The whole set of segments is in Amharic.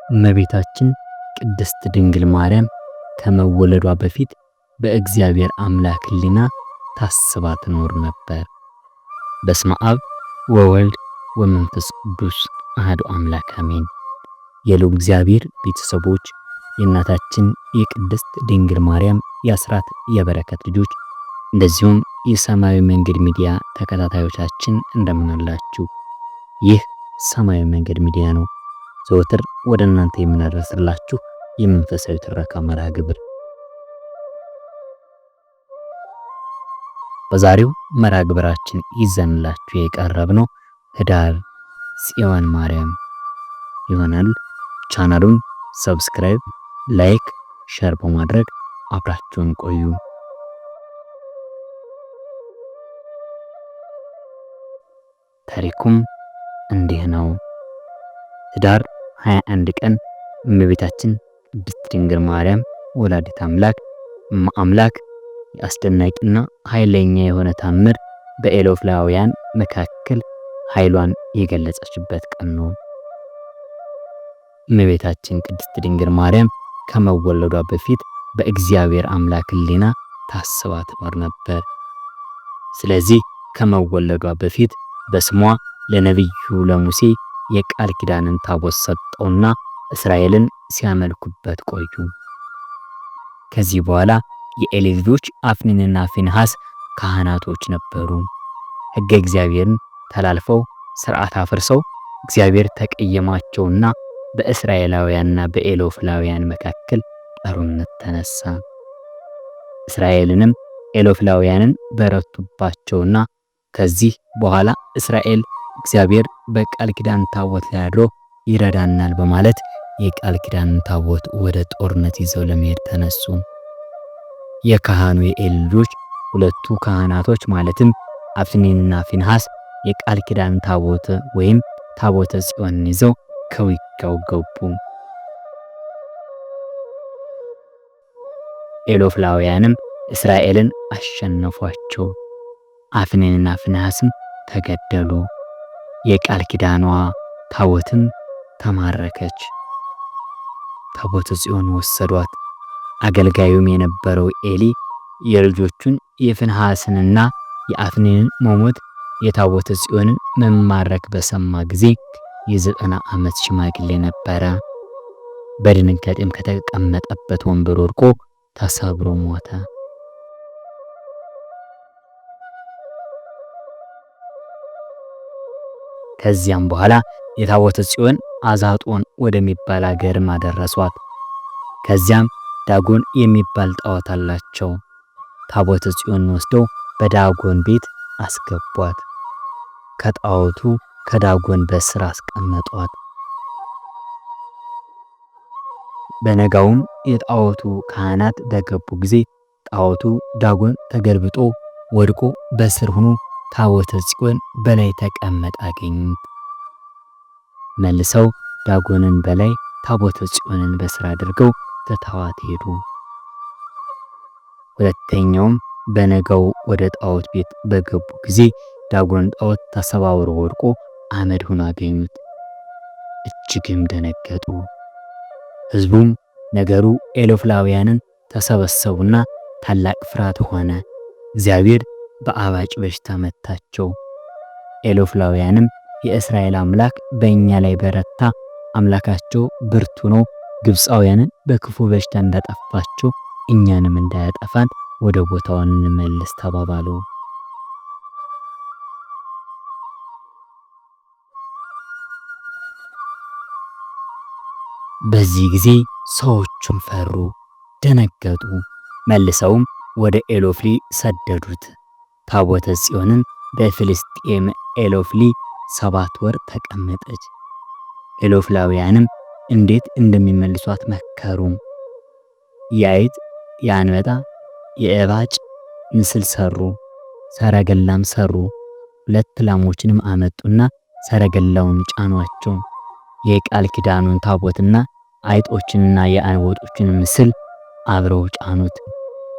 እመቤታችን ቅድስት ድንግል ማርያም ከመወለዷ በፊት በእግዚአብሔር አምላክ ሕሊና ታስባ ትኖር ነበር። በስመ አብ ወወልድ ወመንፈስ ቅዱስ አሐዱ አምላክ አሜን። የልዑል እግዚአብሔር ቤተሰቦች የእናታችን የቅድስት ድንግል ማርያም የአስራት የበረከት ልጆች እንደዚሁም የሰማያዊ መንገድ ሚዲያ ተከታታዮቻችን እንደምን አላችሁ? ይህ ሰማያዊ መንገድ ሚዲያ ነው። ዘወትር ወደ እናንተ የምናደርስላችሁ የመንፈሳዊ ትረካ መርሃ ግብር። በዛሬው መርሃ ግብራችን ይዘንላችሁ የቀረብነው ህዳር ጽዮን ማርያም ይሆናል። ቻናሉን ሰብስክራይብ፣ ላይክ፣ ሼር በማድረግ አብራችሁን ቆዩ። ታሪኩም እንዲህ ነው። ህዳር 21 ቀን እመቤታችን ቅድስት ድንግል ማርያም ወላዲተ አምላክ አስደናቂና ኃይለኛ የሆነ ታምር በኤሎፍላውያን መካከል ኃይሏን የገለጸችበት ቀን ነው። እመቤታችን ቅድስት ድንግል ማርያም ከመወለዷ በፊት በእግዚአብሔር አምላክ ሕሊና ታስባ ትኖር ነበር። ስለዚህ ከመወለዷ በፊት በስሟ ለነቢዩ ለሙሴ የቃል ኪዳንን ታቦት ሰጠውና እስራኤልን ሲያመልኩበት ቆዩ። ከዚህ በኋላ የኤሊ ልጆች አፍኒንና ፊንሐስ ካህናቶች ነበሩ። ሕገ እግዚአብሔርን ተላልፈው ሥርዓት አፍርሰው እግዚአብሔር ተቀየማቸውና በእስራኤላውያንና በኤሎፍላውያን መካከል ጦርነት ተነሳ። እስራኤልንም ኤሎፍላውያንን በረቱባቸውና ከዚህ በኋላ እስራኤል እግዚአብሔር በቃል ኪዳን ታቦት ላይ አድሮ ይረዳናል በማለት የቃል ኪዳን ታቦት ወደ ጦርነት ይዘው ለመሄድ ተነሱ። የካህኑ የኤሊ ልጆች ሁለቱ ካህናቶች ማለትም አፍኒንና ፊንሐስ የቃል ኪዳን ታቦት ወይም ታቦተ ጽዮንን ይዘው ከውጊያው ገቡ። ኤሎፍላውያንም እስራኤልን አሸነፏቸው። አፍኒንና ፊንሐስም ተገደሉ። የቃል ኪዳኗ ታቦትም ተማረከች። ታቦተ ጽዮን ወሰዷት። አገልጋዩም የነበረው ኤሊ የልጆቹን የፊንሐስንና የአፍኒንን መሞት የታቦተ ጽዮንን መማረክ በሰማ ጊዜ የ90 ዓመት ሽማግሌ ነበረ። በድንጋጤም ከተቀመጠበት ወንበር ወድቆ ተሰብሮ ሞተ። ከዚያም በኋላ የታቦተ ጽዮን አዛጦን ወደሚባል አገርም አደረሷት። ከዚያም ዳጎን የሚባል ጣዖት አላቸው። ታቦተ ጽዮን ወስደው በዳጎን ቤት አስገቧት። ከጣዖቱ ከዳጎን በስር አስቀመጧት። በነጋውም የጣዖቱ ካህናት በገቡ ጊዜ ጣዖቱ ዳጎን ተገልብጦ ወድቆ በስር ሆኖ ታቦተ ጽዮን በላይ ተቀመጠ አገኙት። መልሰው ዳጎንን በላይ ታቦተ ጽዮንን በስር አድርገው ትተዋት ሄዱ። ሁለተኛውም በነጋው ወደ ጣዖት ቤት በገቡ ጊዜ ዳጎን ጣዖት ተሰባብሮ ወድቆ አመድ ሆኖ አገኙት። እጅግም ደነገጡ። ሕዝቡም ነገሩ ኤሎፍላውያንን ተሰበሰቡና ታላቅ ፍርሃት ሆነ። እግዚአብሔር በአባጭ በሽታ መታቸው። ኤሎፍላውያንም የእስራኤል አምላክ በእኛ ላይ በረታ፣ አምላካቸው ብርቱ ነው፣ ግብፃውያንን በክፉ በሽታ እንዳጠፋቸው እኛንም እንዳያጠፋን ወደ ቦታው እንመለስ ተባባሉ። በዚህ ጊዜ ሰዎቹም ፈሩ፣ ደነገጡ። መልሰውም ወደ ኤሎፍሊ ሰደዱት። ታቦተ ጽዮንን በፍልስጤም ኤሎፍሊ 7 ወር ተቀመጠች። ኤሎፍላውያንም እንዴት እንደሚመልሷት መከሩ። የአይጥ፣ የአንበጣ፣ የእባጭ ምስል ሰሩ፣ ሰረገላም ሰሩ። 2 ላሞችንም አመጡና ሰረገላውን ጫኗቸው። የቃል ኪዳኑን ታቦትና አይጦችንና የአንበጦችን ምስል አብረው ጫኑት።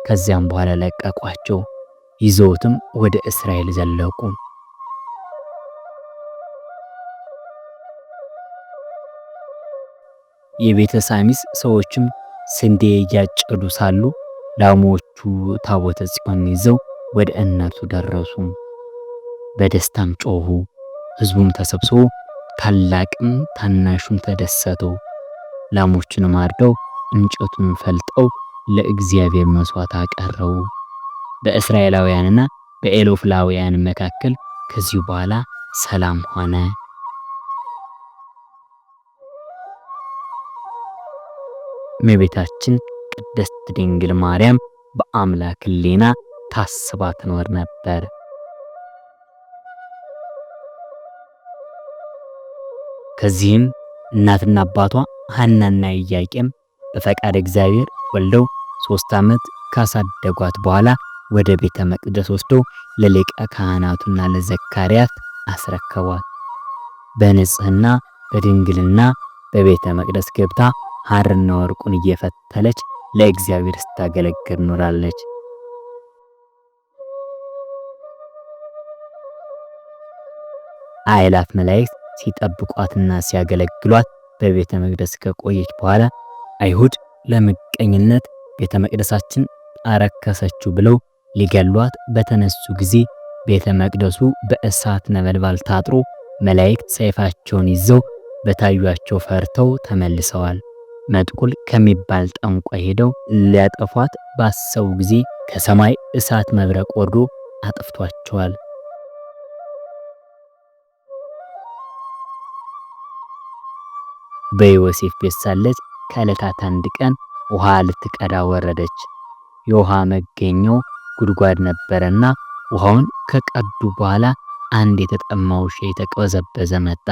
ከዚያም በኋላ ለቀቋቸው። ይዘውትም ወደ እስራኤል ዘለቁ። የቤተ ሳሚስ ሰዎችም ስንዴ እያጨዱ ሳሉ ላሞቹ ታቦተ ጽዮን ይዘው ወደ እነርሱ ደረሱ። በደስታም ጮሁ። ሕዝቡም ተሰብስቦ ታላቅም ታናሹም ተደሰቱ። ላሞቹንም አርደው እንጨቱን ፈልጠው ለእግዚአብሔር መስዋዕት አቀረቡ። በእስራኤላውያንና በኤሎፍላውያን መካከል ከዚህ በኋላ ሰላም ሆነ። እመቤታችን ቅድስት ድንግል ማርያም በአምላክ ሕሊና ታስባ ትኖር ነበር። ከዚህም እናትና አባቷ ሐናና ኢያቄም በፈቃድ እግዚአብሔር ወልደው 3 ዓመት ካሳደጓት በኋላ ወደ ቤተ መቅደስ ወስደው ለሊቀ ካህናቱና ለዘካርያስ አስረከቧት። በንጽህና በድንግልና በቤተ መቅደስ ገብታ ሐርና ወርቁን እየፈተለች ለእግዚአብሔር ስታገለግል ኖራለች። አእላፍ መላእክት ሲጠብቋትና ሲያገለግሏት በቤተ መቅደስ ከቆየች በኋላ አይሁድ ለምቀኝነት ቤተ መቅደሳችን አረከሰችው ብለው ሊገሏት በተነሱ ጊዜ ቤተ መቅደሱ በእሳት ነበልባል ታጥሮ መላእክት ሰይፋቸውን ይዘው በታዩአቸው ፈርተው ተመልሰዋል። መጥቁል ከሚባል ጠንቋይ ሄደው ሊያጠፏት ባሰቡ ጊዜ ከሰማይ እሳት መብረቅ ወርዶ አጥፍቷቸዋል። በዮሴፍ ቤት ሳለች ከዕለታት አንድ ቀን ውሃ ልትቀዳ ወረደች። የውሃ መገኛው ጉድጓድ ነበረና ውሃውን ከቀዱ በኋላ አንድ የተጠማ ውሻ የተቅበዘበዘ መጣ።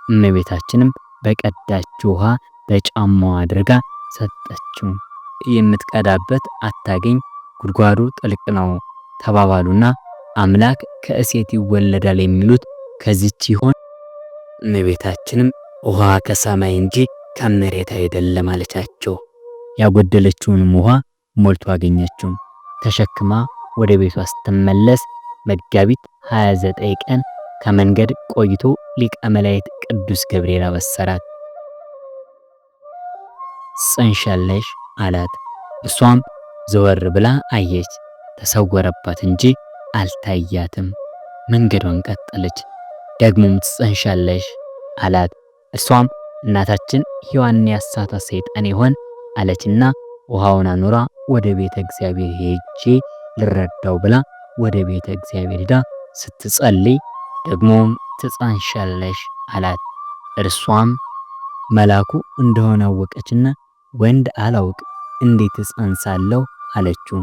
እመቤታችንም በቀዳችው ውሃ በጫማዋ አድርጋ ሰጠችው። የምትቀዳበት አታገኝ፣ ጉድጓዱ ጥልቅ ነው ተባባሉና አምላክ ከእሴት ይወለዳል የሚሉት ከዚች ይሆን? እመቤታችንም ውሃ ከሰማይ እንጂ ከመሬት አይደለም አለቻቸው። ያጎደለችውንም ውሃ ሞልቶ አገኘችው። ተሸክማ ወደ ቤቷ ስትመለስ መጋቢት 29 ቀን ከመንገድ ቆይቶ ሊቀ መላእክት ቅዱስ ገብርኤል አበሰራት። ጽንሻለሽ አላት። እሷም ዘወር ብላ አየች፣ ተሰወረባት እንጂ አልታያትም። መንገዷን ቀጠለች። ደግሞም ትጸንሻለሽ አላት። እሷም እናታችን ሔዋን ያሳታት ሰይጣን ይሆን አለችና ውሃውን አኑራ ወደ ቤተ እግዚአብሔር ሄጄ ልረዳው ብላ ወደ ቤተ እግዚአብሔር ሄዳ ስትጸልይ ደግሞም ትጸንሻለሽ አላት። እርሷም መልአኩ እንደሆነ አወቀችና ወንድ አላውቅ እንዴት እጸንሳለሁ አለችው።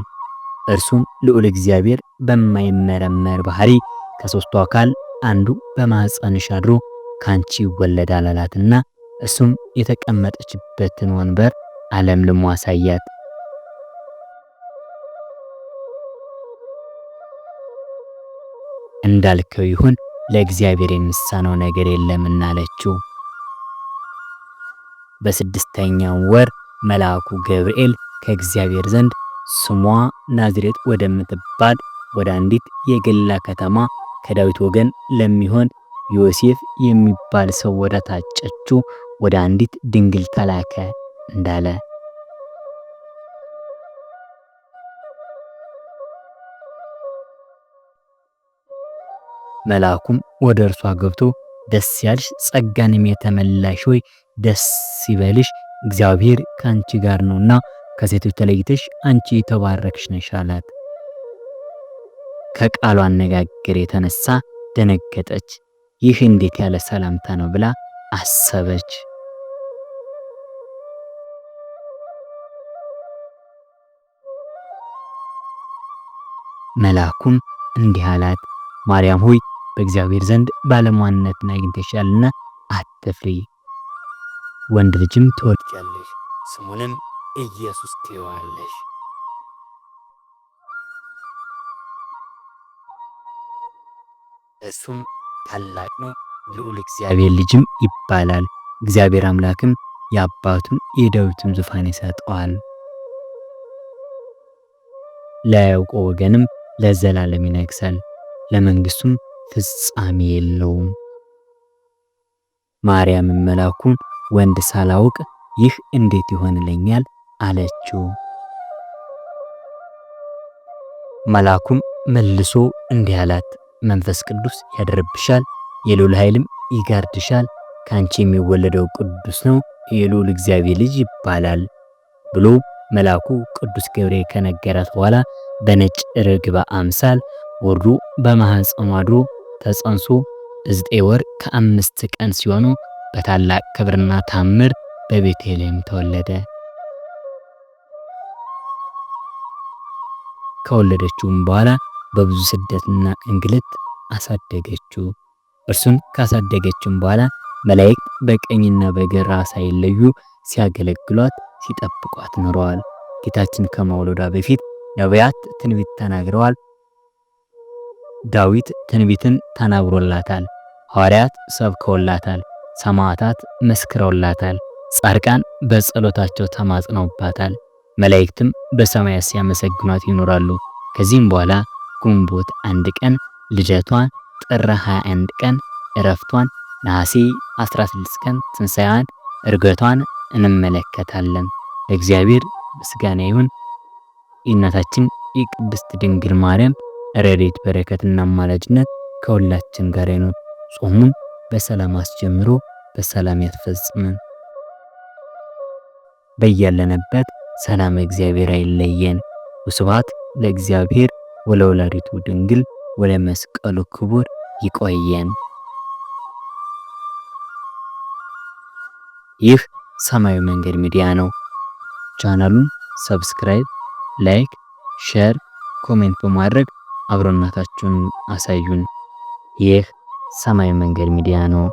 እርሱም ልዑል እግዚአብሔር በማይመረመር ባህሪ ከሦስቱ አካል አንዱ በማኅፀንሽ አድሮ ካንቺ ይወለዳል አላትና እሱም የተቀመጠችበትን ወንበር አለምልሞ አሳያት። እንዳልከው ይሁን ለእግዚአብሔር የሚሳነው ነገር የለምና አለችው። በስድስተኛው ወር መልአኩ ገብርኤል ከእግዚአብሔር ዘንድ ስሟ ናዝሬት ወደምትባል ወደ አንዲት የገሊላ ከተማ ከዳዊት ወገን ለሚሆን ዮሴፍ የሚባል ሰው ወደ ታጨችው ወደ አንዲት ድንግል ተላከ እንዳለ። መልአኩም ወደ እርሷ ገብቶ ደስ ያልሽ ጸጋንም የተመላሽ ሆይ ደስ ይበልሽ፣ እግዚአብሔር ካንቺ ጋር ነውና ከሴቶች ተለይተሽ አንቺ የተባረክሽ ነሽ አላት። ከቃሉ አነጋገር የተነሳ ደነገጠች። ይህ እንዴት ያለ ሰላምታ ነው ብላ አሰበች። መልአኩም እንዲህ አላት፣ ማርያም ሆይ በእግዚአብሔር ዘንድ ባለሟልነትን አግኝተሻልና አትፍሪ። ወንድ ልጅም ትወልጃለሽ፣ ስሙንም ኢየሱስ ትይዋለሽ። እሱም ታላቅ ነው፣ ልዑል እግዚአብሔር ልጅም ይባላል። እግዚአብሔር አምላክም የአባቱን የዳዊትን ዙፋን ይሰጠዋል፣ ለያዕቆብ ወገንም ለዘላለም ይነግሣል፣ ለመንግስቱም ፍጻሜ የለውም። ማርያም መልአኩን ወንድ ሳላውቅ ይህ እንዴት ይሆንልኛል አለችው። መልአኩም መልሶ እንዲህ አላት፣ መንፈስ ቅዱስ ያድርብሻል፣ የልዑል ኃይልም ይጋርድሻል፣ ካንቺ የሚወለደው ቅዱስ ነው፣ የልዑል እግዚአብሔር ልጅ ይባላል ብሎ መልአኩ ቅዱስ ገብርኤል ከነገራት በኋላ በነጭ ርግብ አምሳል ወርዶ በማኅፀኗ አድሮ ተጸንሶ 9 ወር ከ5 ቀን ሲሆኑ በታላቅ ክብርና ታምር በቤተልሔም ተወለደ። ከወለደችውም በኋላ በብዙ ስደትና እንግልት አሳደገችው። እርሱን ካሳደገችም በኋላ መላእክት በቀኝና በግራ ሳይለዩ ሲያገለግሏት ሲጠብቋት ኖረዋል። ጌታችን ከመውለዷ በፊት ነቢያት ትንቢት ተናግረዋል። ዳዊት ትንቢትን ተናግሮላታል። ሐዋርያት ሰብከውላታል። ሰማዕታት መስክረውላታል። ጻድቃን በጸሎታቸው ተማጽነውባታል። መላእክትም በሰማያት ሲያመሰግኗት ይኖራሉ። ከዚህም በኋላ ግንቦት 1 ቀን ልደቷን፣ ጥር 21 ቀን ዕረፍቷን፣ ነሐሴ 16 ቀን ትንሣኤዋን፣ ዕርገቷን እንመለከታለን። ለእግዚአብሔር ምስጋና ይሁን። የእናታችን የቅድስት ድንግል ማርያም ረድኤት በረከትና አማላጅነት ከሁላችን ጋር ይሁን። ጾሙን በሰላም አስጀምሮ በሰላም ያስፈጽመን። በያለንበት ሰላም እግዚአብሔር አይለየን። ወስብሐት ለእግዚአብሔር ወለወላዲቱ ድንግል ወለመስቀሉ ክቡር። ይቆየን። ይህ ሰማያዊ መንገድ ሚዲያ ነው። ቻናሉን ሰብስክራይብ፣ ላይክ፣ ሼር፣ ኮሜንት በማድረግ አብሮነታችሁን አሳዩን። ይህ ሰማያዊ መንገድ ሚዲያ ነው።